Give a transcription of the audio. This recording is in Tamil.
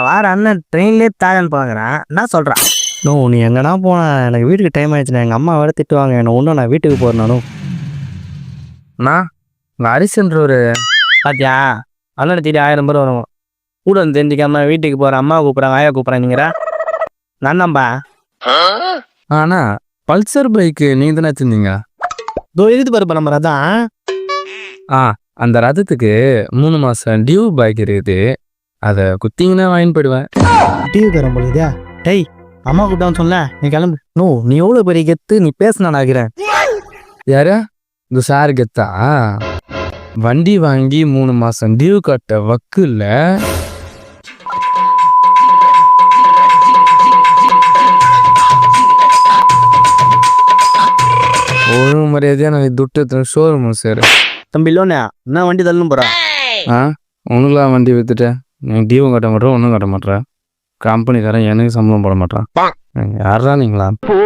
வார அண்ணன் ட்ரெயின்லேயே தாழன்னு பார்க்குறேன். என்ன சொல்கிறான்? நோ, நீ எங்கன்னா போன எனக்கு வீட்டுக்கு டைம் ஆயிடுச்சுண்ணா. எங்கள் அம்மா வேறு திட்டுவாங்க என்ன. ஒன்றும் நான் வீட்டுக்கு போகிறேன். அண்ணா உங்கள் ஹரிசன்ற ஒரு பாத்தியா, அண்ணன் தேடி 1000 பேர் வரும். கூட வந்து தெரிஞ்சிக்காம வீட்டுக்கு போகிறேன், அம்மா கூப்பிட்றாங்க, ஆயா கூப்பிட்றேன். நீங்கிற நான் நம்பா அண்ணா பல்சர் பைக்கு நீங்கள் தானே வச்சுருந்தீங்க? இதோ எழுதி பாருப்பா நம்ம ரதான். அந்த ரதத்துக்கு 3 மாதம் டியூ பைக் இருக்குது. அதை குத்திங்கன்னா வாங்கிட்டு போயிடுவேன். டிவி தரம் போலியா? டேய், அம்மா கூப்பிட்டான்னு சொல்ல, நீ கிளம்பு. நோ, நீ எவ்வளோ பெரிய கெத்து, நீ பேச நான் ஆகிறேன். யாரு இந்த சார் கெத்தா? வண்டி வாங்கி 3 மாதம் டியூ கட்ட வக்கு இல்லை. ஒரு மரியாதையாக நான் துட்டு ஷோரூம் சார். தம்பி இல்லோண்ணே, என்ன வண்டி தள்ளுன்னு போகிறா? ஒன்றுலாம் வண்டி விற்றுட்டேன். நீங்கள் டியூவும் கட்ட மாட்டேன், ஒன்றும் கட்ட மாட்டேன். கம்பெனிக்காரன் எனக்கு சம்பளம் போட மாட்டான். யாரா நீங்களா?